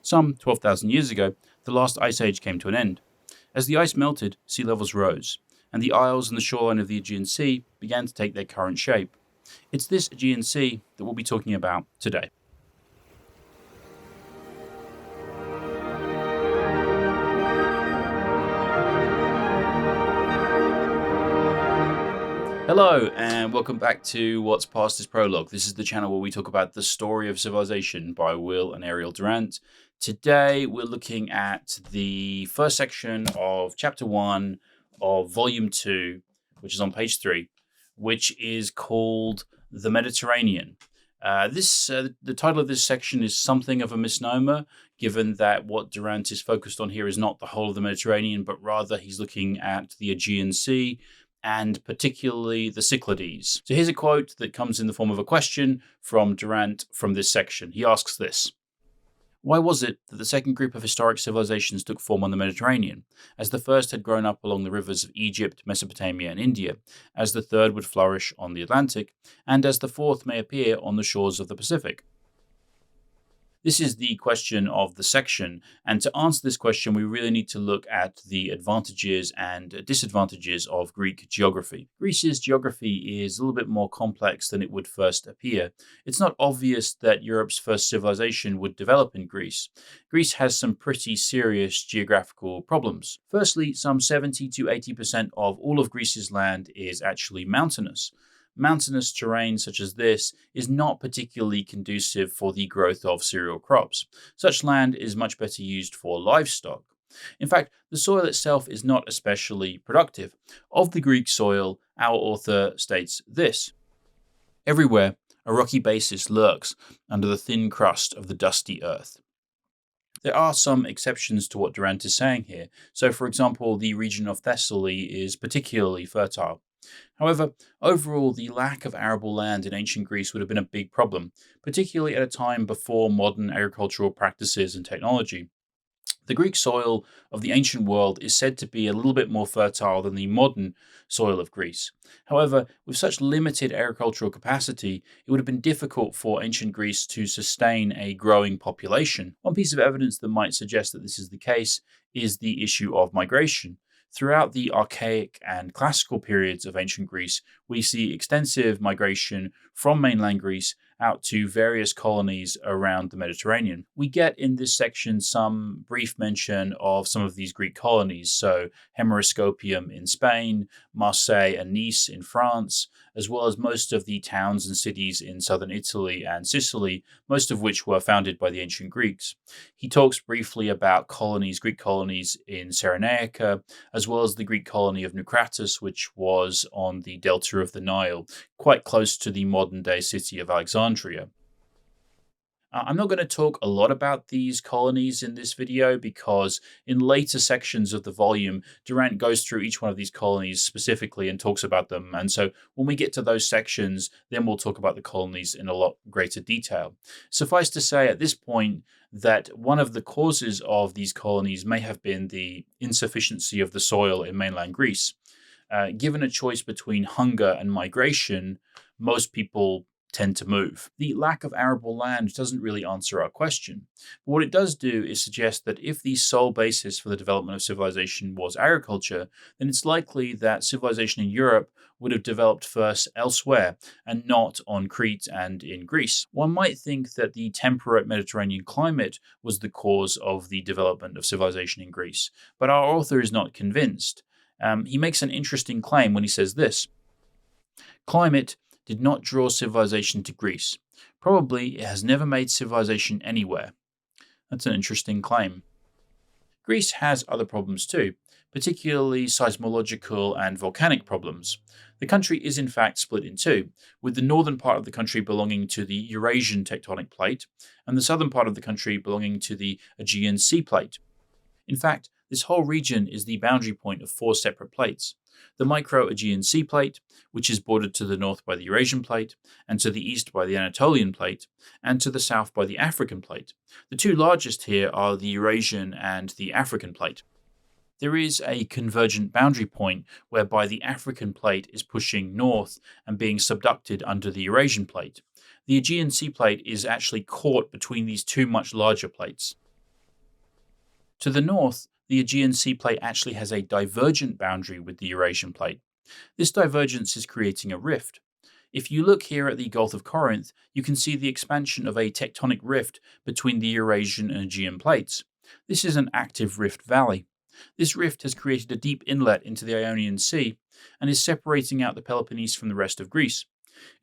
Some 12,000 years ago, the last ice age came to an end. As the ice melted, sea levels rose, and the isles and the shoreline of the Aegean Sea began to take their current shape. It's this Aegean Sea that we'll be talking about today. Hello, and welcome back to What's Past is Prologue. This is the channel where we talk about the story of civilization by Will and Ariel Durant. Today, we're looking at the first section of Chapter 1 of Volume 2, which is on page 3, which is called The Mediterranean. The title of this section is something of a misnomer, given that what Durant is focused on here is not the whole of the Mediterranean, but rather he's looking at the Aegean Sea, and particularly the Cyclades. So here's a quote that comes in the form of a question from Durant from this section. He asks this: why was it that the second group of historic civilizations took form on the Mediterranean, as the first had grown up along the rivers of Egypt, Mesopotamia, and India, as the third would flourish on the Atlantic, and as the fourth may appear on the shores of the Pacific? This is the question of the section, and to answer this question, we really need to look at the advantages and disadvantages of Greek geography. Greece's geography is a little bit more complex than it would first appear. It's not obvious that Europe's first civilization would develop in Greece. Greece has some pretty serious geographical problems. Firstly, some 70 to 80% of all of Greece's land is actually mountainous. Mountainous terrain such as this is not particularly conducive for the growth of cereal crops. Such land is much better used for livestock. In fact, the soil itself is not especially productive. Of the Greek soil, our author states this: everywhere, a rocky basis lurks under the thin crust of the dusty earth. There are some exceptions to what Durant is saying here. So, for example, the region of Thessaly is particularly fertile. However, overall, the lack of arable land in ancient Greece would have been a big problem, particularly at a time before modern agricultural practices and technology. The Greek soil of the ancient world is said to be a little bit more fertile than the modern soil of Greece. However, with such limited agricultural capacity, it would have been difficult for ancient Greece to sustain a growing population. One piece of evidence that might suggest that this is the case is the issue of migration. Throughout the archaic and classical periods of ancient Greece, we see extensive migration from mainland Greece out to various colonies around the Mediterranean. We get in this section some brief mention of some of these Greek colonies, so Hemeroscopium in Spain, Marseille and Nice in France, as well as most of the towns and cities in southern Italy and Sicily, most of which were founded by the ancient Greeks. He talks briefly about Greek colonies in Cyrenaica, as well as the Greek colony of Naucratis, which was on the delta of the Nile, quite close to the modern-day city of Alexandria. I'm not going to talk a lot about these colonies in this video because in later sections of the volume, Durant goes through each one of these colonies specifically and talks about them. And so when we get to those sections, then we'll talk about the colonies in a lot greater detail. Suffice to say at this point that one of the causes of these colonies may have been the insufficiency of the soil in mainland Greece. Given a choice between hunger and migration, most people tend to move. The lack of arable land doesn't really answer our question. But what it does do is suggest that if the sole basis for the development of civilization was agriculture, then it's likely that civilization in Europe would have developed first elsewhere and not on Crete and in Greece. One might think that the temperate Mediterranean climate was the cause of the development of civilization in Greece, but our author is not convinced. He makes an interesting claim when he says this: climate did not draw civilization to Greece. Probably it has never made civilization anywhere. That's an interesting claim. Greece has other problems too, particularly seismological and volcanic problems. The country is in fact split in two, with the northern part of the country belonging to the Eurasian tectonic plate and the southern part of the country belonging to the Aegean Sea plate. In fact, this whole region is the boundary point of four separate plates: the micro-Aegean Sea plate, which is bordered to the north by the Eurasian plate, and to the east by the Anatolian plate, and to the south by the African plate. The two largest here are the Eurasian and the African plate. There is a convergent boundary point whereby the African plate is pushing north and being subducted under the Eurasian plate. The Aegean Sea plate is actually caught between these two much larger plates. To the north, the Aegean Sea plate actually has a divergent boundary with the Eurasian plate. This divergence is creating a rift. If you look here at the Gulf of Corinth, you can see the expansion of a tectonic rift between the Eurasian and Aegean plates. This is an active rift valley. This rift has created a deep inlet into the Ionian Sea and is separating out the Peloponnese from the rest of Greece.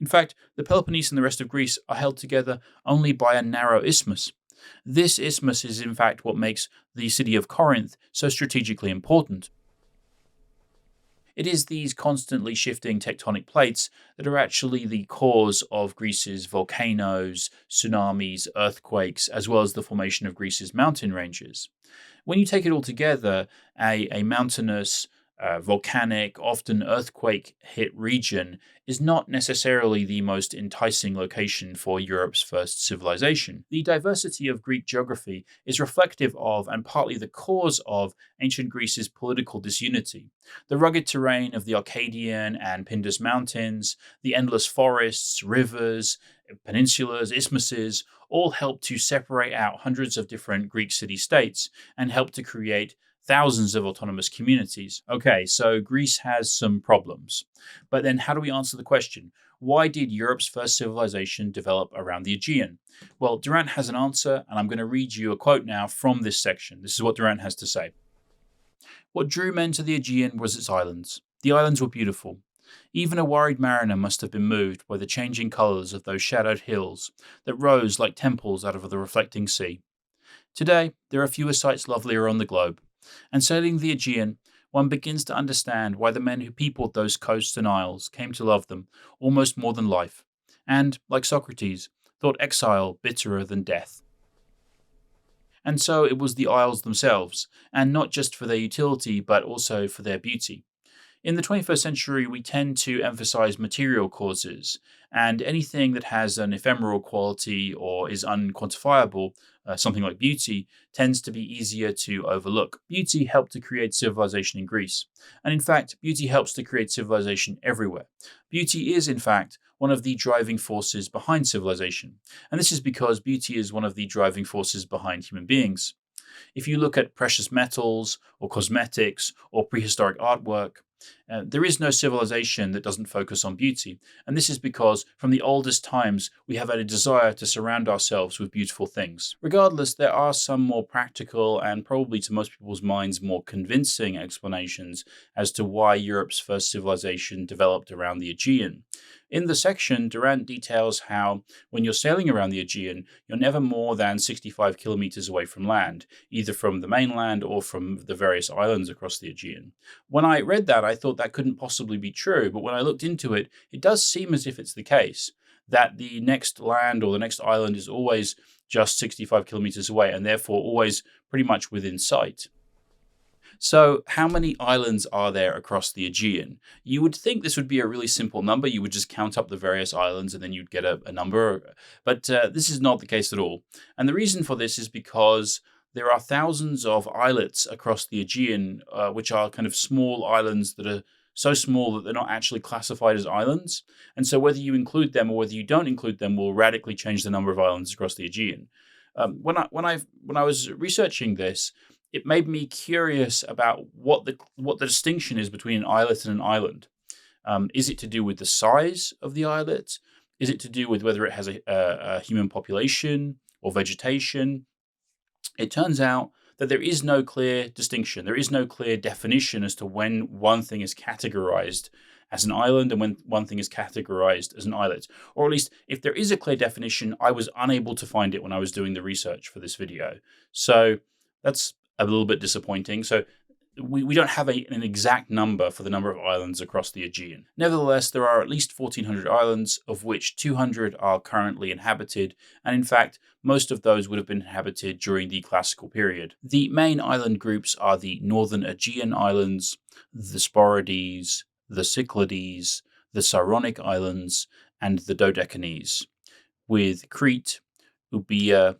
In fact, the Peloponnese and the rest of Greece are held together only by a narrow isthmus. This isthmus is in fact what makes the city of Corinth so strategically important. It is these constantly shifting tectonic plates that are actually the cause of Greece's volcanoes, tsunamis, earthquakes, as well as the formation of Greece's mountain ranges. When you take it all together, a mountainous, volcanic, often earthquake-hit region is not necessarily the most enticing location for Europe's first civilization. The diversity of Greek geography is reflective of and partly the cause of ancient Greece's political disunity. The rugged terrain of the Arcadian and Pindus mountains, the endless forests, rivers, peninsulas, isthmuses, all help to separate out hundreds of different Greek city-states and help to create thousands of autonomous communities. Okay, so Greece has some problems. But then how do we answer the question? Why did Europe's first civilization develop around the Aegean? Well, Durant has an answer, and I'm going to read you a quote now from this section. This is what Durant has to say. What drew men to the Aegean was its islands. The islands were beautiful. Even a worried mariner must have been moved by the changing colours of those shadowed hills that rose like temples out of the reflecting sea. Today, there are fewer sights lovelier on the globe. And sailing the Aegean, one begins to understand why the men who peopled those coasts and isles came to love them almost more than life, and, like Socrates, thought exile bitterer than death. And so it was the isles themselves, and not just for their utility, but also for their beauty. In the 21st century, we tend to emphasize material causes, and anything that has an ephemeral quality or is unquantifiable, something like beauty, tends to be easier to overlook. Beauty helped to create civilization in Greece, and in fact, beauty helps to create civilization everywhere. Beauty is, in fact, one of the driving forces behind civilization, and this is because beauty is one of the driving forces behind human beings. If you look at precious metals, or cosmetics, or prehistoric artwork, there is no civilization that doesn't focus on beauty, and this is because from the oldest times we have had a desire to surround ourselves with beautiful things. Regardless, there are some more practical and probably to most people's minds more convincing explanations as to why Europe's first civilization developed around the Aegean. In the section, Durant details how, when you're sailing around the Aegean, you're never more than 65 kilometers away from land, either from the mainland or from the various islands across the Aegean. When I read that, I thought that couldn't possibly be true, but when I looked into it, it does seem as if it's the case, that the next land or the next island is always just 65 kilometers away, and therefore always pretty much within sight. So how many islands are there across the Aegean? You would think this would be a really simple number. You would just count up the various islands and then you'd get a number. But this is not the case at all. And the reason for this is because there are thousands of islets across the Aegean, which are kind of small islands that are so small that they're not actually classified as islands. And so whether you include them or whether you don't include them will radically change the number of islands across the Aegean. When I was researching this, it made me curious about what the distinction is between an islet and an island. Is it to do with the size of the islet? Is it to do with whether it has a human population or vegetation? It turns out that there is no clear distinction. There is no clear definition as to when one thing is categorized as an island and when one thing is categorized as an islet. Or at least, if there is a clear definition, I was unable to find it when I was doing the research for this video. So that's a little bit disappointing. So we don't have an exact number for the number of islands across the Aegean. Nevertheless, there are at least 1,400 islands, of which 200 are currently inhabited, and in fact, most of those would have been inhabited during the classical period. The main island groups are the Northern Aegean Islands, the Sporades, the Cyclades, the Saronic Islands, and the Dodecanese, with Crete, Euboea,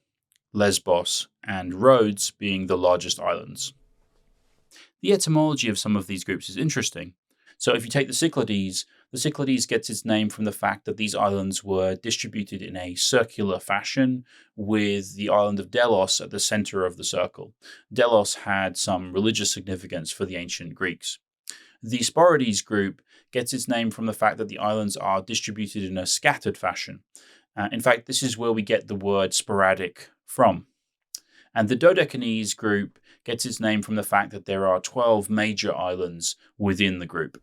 Lesbos, and Rhodes being the largest islands. The etymology of some of these groups is interesting. So if you take the Cyclades The Cyclades gets its name from the fact that these islands were distributed in a circular fashion, with the island of Delos at the center of the circle. Delos had some religious significance for the ancient Greeks. The Sporades group gets its name from the fact that the islands are distributed in a scattered fashion. In fact, this is where we get the word sporadic from. And the Dodecanese group gets its name from the fact that there are 12 major islands within the group.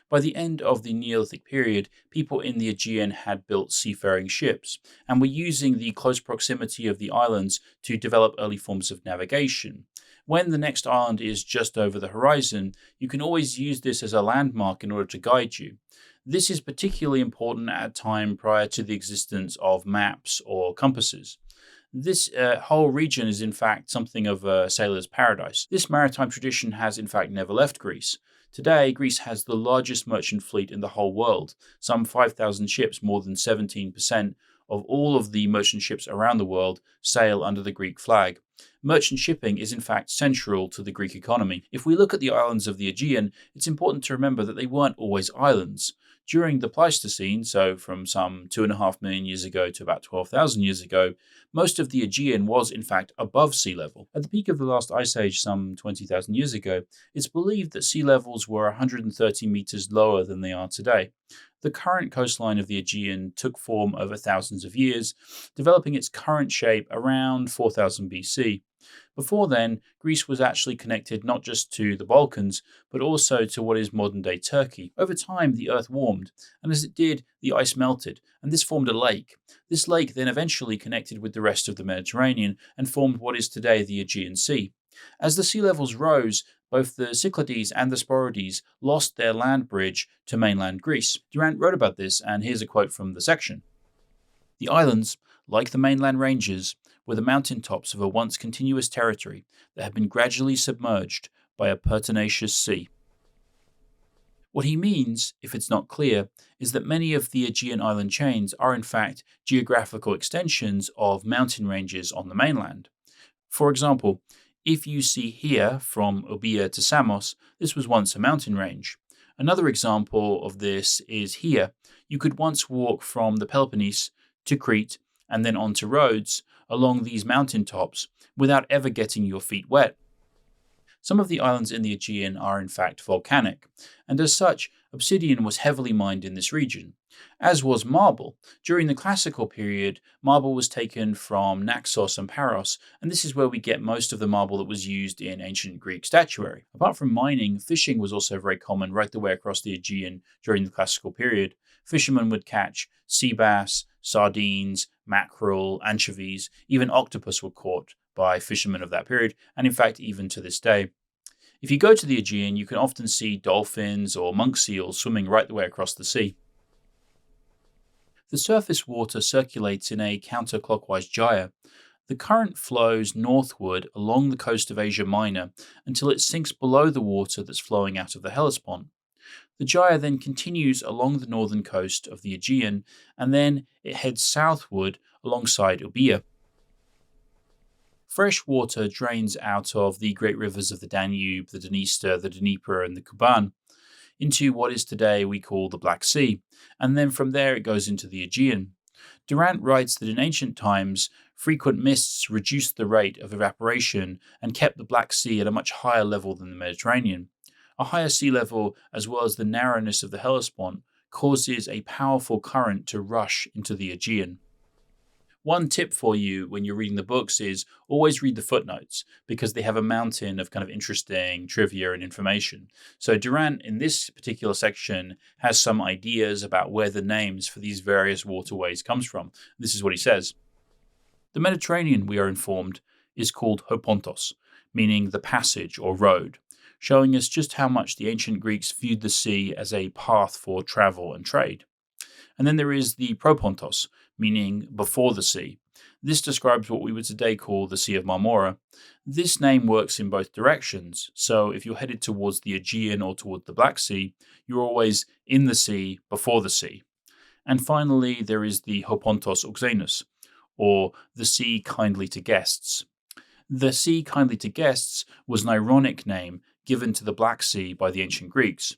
By the end of the Neolithic period, people in the Aegean had built seafaring ships, and were using the close proximity of the islands to develop early forms of navigation. When the next island is just over the horizon, you can always use this as a landmark in order to guide you. This is particularly important at a time prior to the existence of maps or compasses. This whole region is in fact something of a sailor's paradise. This maritime tradition has in fact never left Greece. Today, Greece has the largest merchant fleet in the whole world, some 5,000 ships, more than 17% of all of the merchant ships around the world sail under the Greek flag. Merchant shipping is in fact central to the Greek economy. If we look at the islands of the Aegean, it's important to remember that they weren't always islands. During the Pleistocene, so from some 2.5 million years ago to about 12,000 years ago, most of the Aegean was in fact above sea level. At the peak of the last ice age some 20,000 years ago, it's believed that sea levels were 130 meters lower than they are today. The current coastline of the Aegean took form over thousands of years, developing its current shape around 4000 BC. Before then, Greece was actually connected not just to the Balkans, but also to what is modern-day Turkey. Over time, the Earth warmed, and as it did, the ice melted, and this formed a lake. This lake then eventually connected with the rest of the Mediterranean and formed what is today the Aegean Sea. As the sea levels rose, both the Cyclades and the Sporades lost their land bridge to mainland Greece. Durant wrote about this, and here's a quote from the section. "The islands, like the mainland ranges, were the mountain tops of a once continuous territory that had been gradually submerged by a pertinacious sea." What he means, if it's not clear, is that many of the Aegean island chains are in fact geographical extensions of mountain ranges on the mainland. For example, if you see here from Euboea to Samos, this was once a mountain range. Another example of this is here. You could once walk from the Peloponnese to Crete and then onto Rhodes along these mountain tops without ever getting your feet wet. Some of the islands in the Aegean are in fact volcanic, and as such, obsidian was heavily mined in this region, as was marble. During the classical period, marble was taken from Naxos and Paros, and this is where we get most of the marble that was used in ancient Greek statuary. Apart from mining, fishing was also very common right the way across the Aegean during the classical period. Fishermen would catch sea bass, sardines, mackerel, anchovies, even octopus were caught by fishermen of that period, and in fact even to this day. If you go to the Aegean, you can often see dolphins or monk seals swimming right the way across the sea. The surface water circulates in a counterclockwise gyre. The current flows northward along the coast of Asia Minor until it sinks below the water that's flowing out of the Hellespont. The gyre then continues along the northern coast of the Aegean, and then it heads southward alongside Euboea. Fresh water drains out of the great rivers of the Danube, the Dniester, the Dnieper, and the Kuban into what is today we call the Black Sea, and then from there it goes into the Aegean. Durant writes that in ancient times, frequent mists reduced the rate of evaporation and kept the Black Sea at a much higher level than the Mediterranean. A higher sea level, as well as the narrowness of the Hellespont, causes a powerful current to rush into the Aegean. One tip for you when you're reading the books is always read the footnotes, because they have a mountain of kind of interesting trivia and information. So Durant, in this particular section, has some ideas about where the names for these various waterways comes from. This is what he says. The Mediterranean, we are informed, is called Hopontos, meaning the passage or road, showing us just how much the ancient Greeks viewed the sea as a path for travel and trade. And then there is the Propontos, meaning before the sea. This describes what we would today call the Sea of Marmora. This name works in both directions, so if you're headed towards the Aegean or toward the Black Sea, you're always in the sea before the sea. And finally, there is the Hopontos Oxenus, or the sea kindly to guests. The sea kindly to guests was an ironic name given to the Black Sea by the ancient Greeks.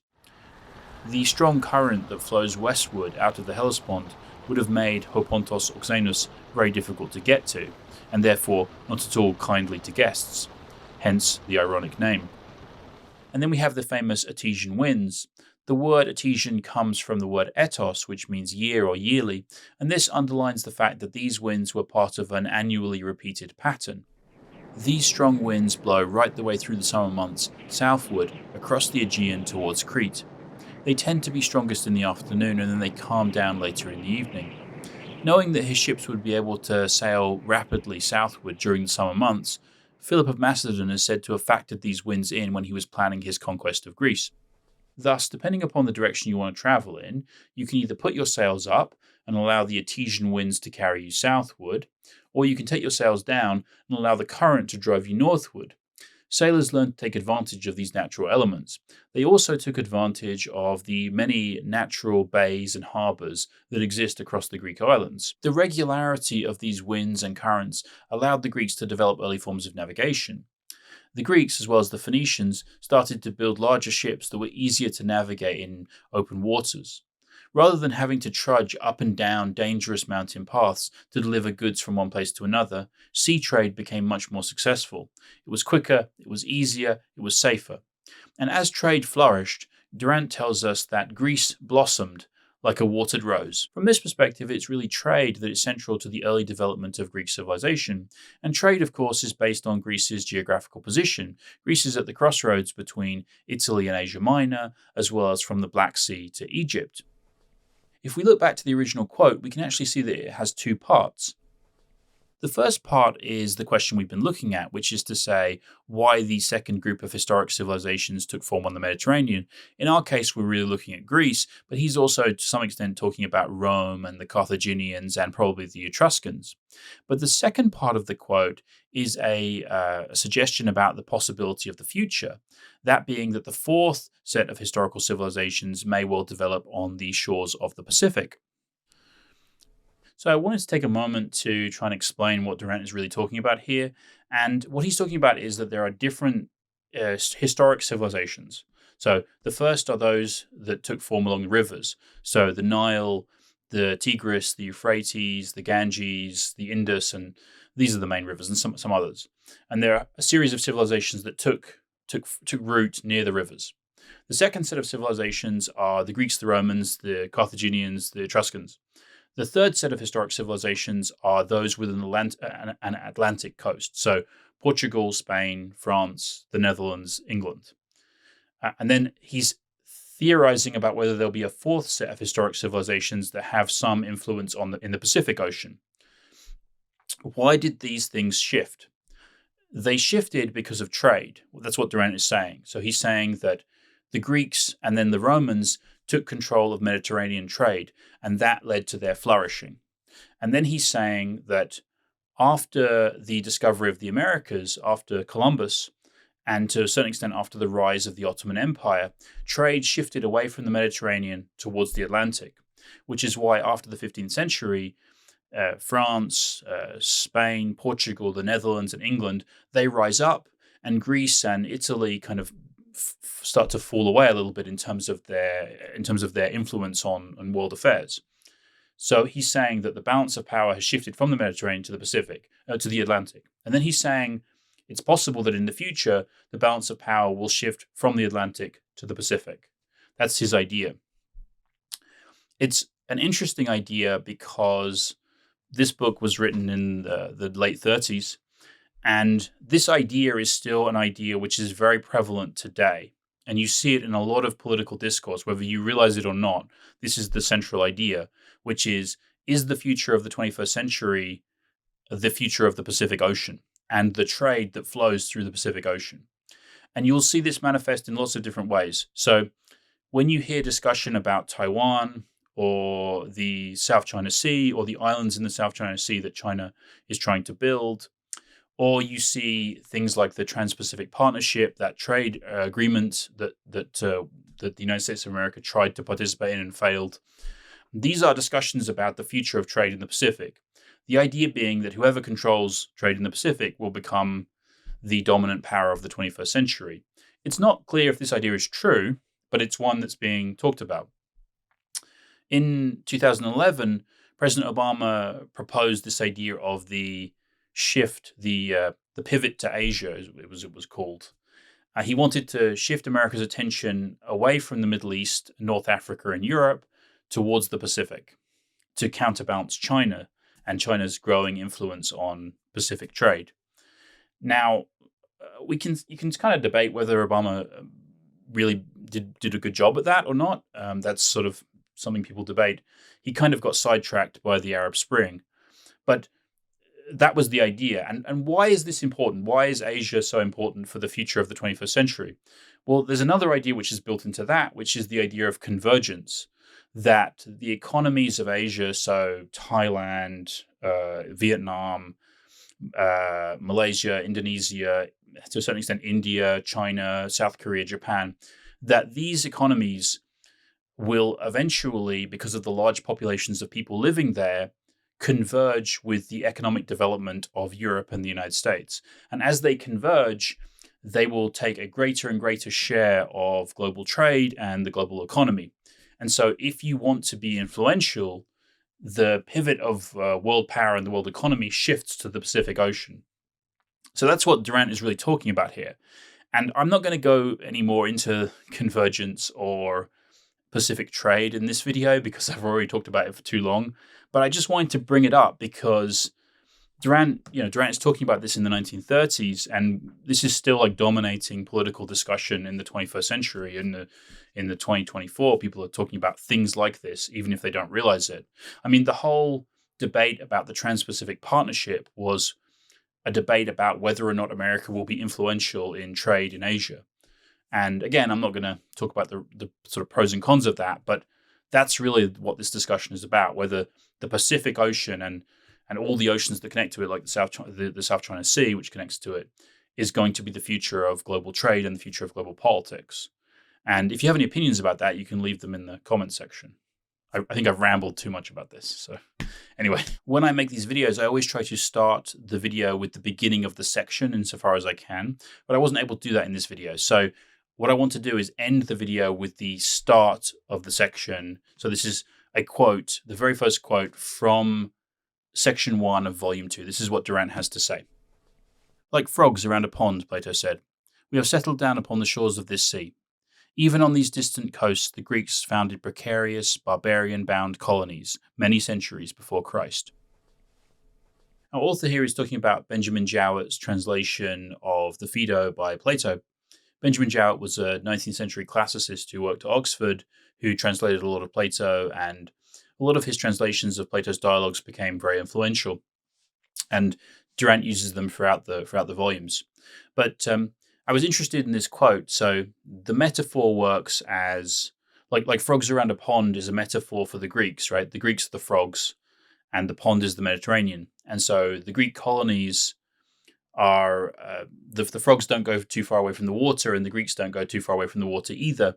The strong current that flows westward out of the Hellespont would have made Hopontos Oxenus very difficult to get to, and therefore not at all kindly to guests, hence the ironic name. And then we have the famous Etesian Winds. The word Etesian comes from the word etos, which means year or yearly, and this underlines the fact that these winds were part of an annually repeated pattern. These strong winds blow right the way through the summer months, southward, across the Aegean towards Crete. They tend to be strongest in the afternoon and then they calm down later in the evening. Knowing that his ships would be able to sail rapidly southward during the summer months, Philip of Macedon is said to have factored these winds in when he was planning his conquest of Greece. Thus, depending upon the direction you want to travel in, you can either put your sails up and allow the Etesian winds to carry you southward, or you can take your sails down and allow the current to drive you northward. Sailors learned to take advantage of these natural elements. They also took advantage of the many natural bays and harbours that exist across the Greek islands. The regularity of these winds and currents allowed the Greeks to develop early forms of navigation. The Greeks, as well as the Phoenicians, started to build larger ships that were easier to navigate in open waters. Rather than having to trudge up and down dangerous mountain paths to deliver goods from one place to another, sea trade became much more successful. It was quicker, it was easier, it was safer. And as trade flourished, Durant tells us that Greece blossomed like a watered rose. From this perspective, it's really trade that is central to the early development of Greek civilization. And trade, of course, is based on Greece's geographical position. Greece is at the crossroads between Italy and Asia Minor, as well as from the Black Sea to Egypt. If we look back to the original quote, we can actually see that it has two parts. The first part is the question we've been looking at, which is to say why the second group of historic civilizations took form on the Mediterranean. In our case, we're really looking at Greece, but he's also to some extent talking about Rome and the Carthaginians and probably the Etruscans. But the second part of the quote is a suggestion about the possibility of the future, that being that the fourth set of historical civilizations may well develop on the shores of the Pacific. So I wanted to take a moment to try and explain what Durant is really talking about here. And what he's talking about is that there are different historic civilizations. So the first are those that took form along the rivers. So the Nile, the Tigris, the Euphrates, the Ganges, the Indus, and these are the main rivers, and some others. And there are a series of civilizations that took root near the rivers. The second set of civilizations are the Greeks, the Romans, the Carthaginians, the Etruscans. The third set of historic civilizations are those within an Atlantic coast, so Portugal, Spain, France, the Netherlands, England. And then he's theorizing about whether there'll be a fourth set of historic civilizations that have some influence in the Pacific Ocean. Why did these things shift? They shifted because of trade. That's what Durant is saying. So he's saying that the Greeks and then the Romans took control of Mediterranean trade, and that led to their flourishing. And then he's saying that after the discovery of the Americas, after Columbus, and to a certain extent after the rise of the Ottoman Empire, trade shifted away from the Mediterranean towards the Atlantic, which is why after the 15th century, France, Spain, Portugal, the Netherlands, and England, they rise up, and Greece and Italy kind of start to fall away a little bit in terms of their influence on world affairs. So he's saying that the balance of power has shifted from the Mediterranean to the Pacific, to the Atlantic. And then he's saying it's possible that in the future, the balance of power will shift from the Atlantic to the Pacific. That's his idea. It's an interesting idea because this book was written in the late 30s. And this idea is still an idea which is very prevalent today. And you see it in a lot of political discourse, whether you realize it or not. This is the central idea, which is the future of the 21st century the future of the Pacific Ocean and the trade that flows through the Pacific Ocean? And you'll see this manifest in lots of different ways. So when you hear discussion about Taiwan or the South China Sea or the islands in the South China Sea that China is trying to build, or you see things like the Trans-Pacific Partnership, that trade agreement that the United States of America tried to participate in and failed. These are discussions about the future of trade in the Pacific. The idea being that whoever controls trade in the Pacific will become the dominant power of the 21st century. It's not clear if this idea is true, but it's one that's being talked about. In 2011, President Obama proposed this idea of the shift, the pivot to Asia, it was called. He wanted to shift America's attention away from the Middle East, North Africa, and Europe towards the Pacific to counterbalance China and China's growing influence on Pacific trade. Now, you can kind of debate whether Obama really did a good job at that or not. That's sort of something people debate. He kind of got sidetracked by the Arab Spring, but that was the idea. And why is this important? Why is Asia so important for the future of the 21st century? Well, there's another idea which is built into that, which is the idea of convergence, that the economies of Asia, so Thailand, Vietnam, Malaysia, Indonesia, to a certain extent India, China, South Korea, Japan, that these economies will eventually, because of the large populations of people living there, converge with the economic development of Europe and the United States. And as they converge, they will take a greater and greater share of global trade and the global economy. And so if you want to be influential, the pivot of world power and the world economy shifts to the Pacific Ocean. So that's what Durant is really talking about here. And I'm not going to go any more into convergence or Pacific trade in this video because I've already talked about it for too long. But I just wanted to bring it up because Durant is talking about this in the 1930s, and this is still like dominating political discussion in the 21st century. In the 2024, people are talking about things like this, even if they don't realize it. I mean, the whole debate about the Trans-Pacific Partnership was a debate about whether or not America will be influential in trade in Asia. And again, I'm not going to talk about the sort of pros and cons of that, but that's really what this discussion is about, whether the Pacific Ocean and all the oceans that connect to it, like the South China Sea, which connects to it, is going to be the future of global trade and the future of global politics. And if you have any opinions about that, you can leave them in the comment section. I think I've rambled too much about this. So anyway, when I make these videos, I always try to start the video with the beginning of the section insofar as I can, but I wasn't able to do that in this video. So what I want to do is end the video with the start of the section. So this is a quote, the very first quote from section 1 of volume 2. This is what Durant has to say. Like frogs around a pond, Plato said, we have settled down upon the shores of this sea. Even on these distant coasts, the Greeks founded precarious, barbarian-bound colonies many centuries before Christ. Our author here is talking about Benjamin Jowett's translation of the Phaedo by Plato. Benjamin Jowett was a 19th century classicist who worked at Oxford, who translated a lot of Plato, and a lot of his translations of Plato's dialogues became very influential. And Durant uses them throughout the volumes. But I was interested in this quote. So the metaphor works as like frogs around a pond is a metaphor for the Greeks, right? The Greeks are the frogs, and the pond is the Mediterranean. And so the Greek colonies are the frogs don't go too far away from the water, and the Greeks don't go too far away from the water either.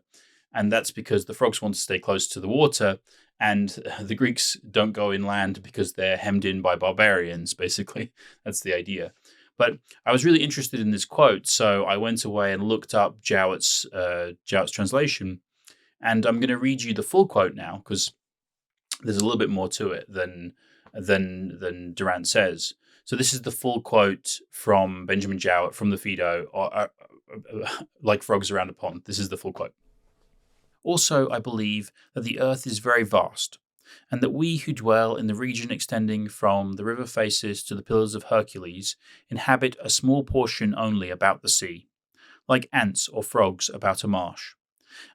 And that's because the frogs want to stay close to the water, and the Greeks don't go inland because they're hemmed in by barbarians, basically. That's the idea. But I was really interested in this quote, so I went away and looked up Jowett's translation. And I'm going to read you the full quote now, because there's a little bit more to it than Durant says. So this is the full quote from Benjamin Jowett from the Phaedo, like frogs around a pond. This is the full quote. Also, I believe that the earth is very vast, and that we who dwell in the region extending from the river faces to the Pillars of Hercules inhabit a small portion only about the sea, like ants or frogs about a marsh,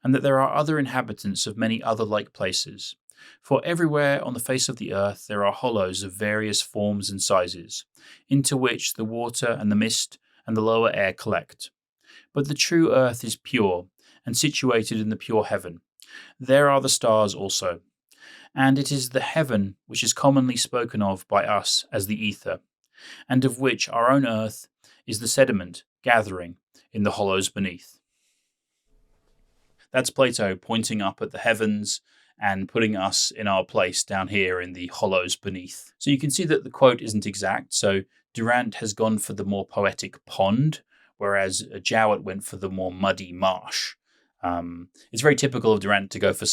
and that there are other inhabitants of many other like places. For everywhere on the face of the earth there are hollows of various forms and sizes, into which the water and the mist and the lower air collect. But the true earth is pure, and situated in the pure heaven. There are the stars also. And it is the heaven which is commonly spoken of by us as the ether, and of which our own earth is the sediment gathering in the hollows beneath. That's Plato pointing up at the heavens and putting us in our place down here in the hollows beneath. So you can see that the quote isn't exact. So Durant has gone for the more poetic pond, whereas Jowett went for the more muddy marsh. It's very typical of Durant to go for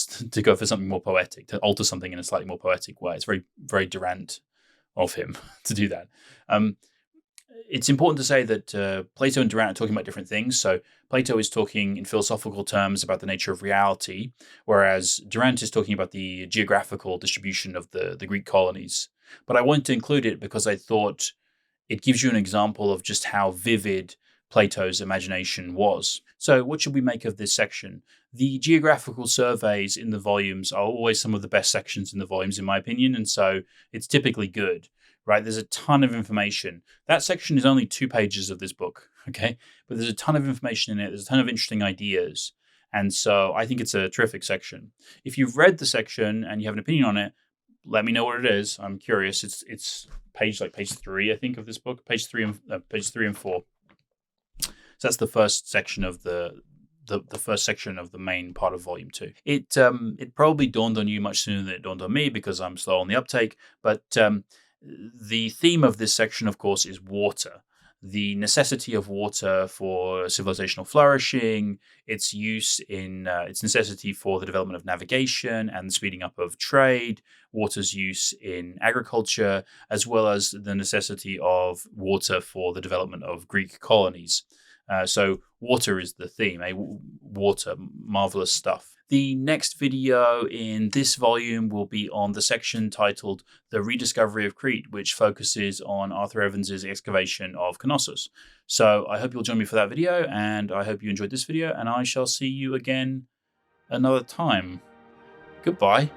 something more poetic, to alter something in a slightly more poetic way. It's very, very Durant of him to do that. It's important to say that Plato and Durant are talking about different things. So Plato is talking in philosophical terms about the nature of reality, whereas Durant is talking about the geographical distribution of the Greek colonies. But I wanted to include it because I thought it gives you an example of just how vivid Plato's imagination was. So what should we make of this section? The geographical surveys in the volumes are always some of the best sections in the volumes, in my opinion, and so it's typically good, right? There's a ton of information. That section is only 2 pages of this book, okay? But there's a ton of information in it. There's a ton of interesting ideas. And so I think it's a terrific section. If you've read the section and you have an opinion on it, let me know what it is. I'm curious. It's page 3, I think, of this book. Page 3 and 4. So that's the first section of the first section of the main part of volume 2. It probably dawned on you much sooner than it dawned on me because I'm slow on the uptake. But the theme of this section, of course, is water. The necessity of water for civilizational flourishing, its use in its necessity for the development of navigation and the speeding up of trade, water's use in agriculture, as well as the necessity of water for the development of Greek colonies. So water is the theme, water, marvelous stuff. The next video in this volume will be on the section titled The Rediscovery of Crete, which focuses on Arthur Evans's excavation of Knossos. So I hope you'll join me for that video, and I hope you enjoyed this video, and I shall see you again another time. Goodbye.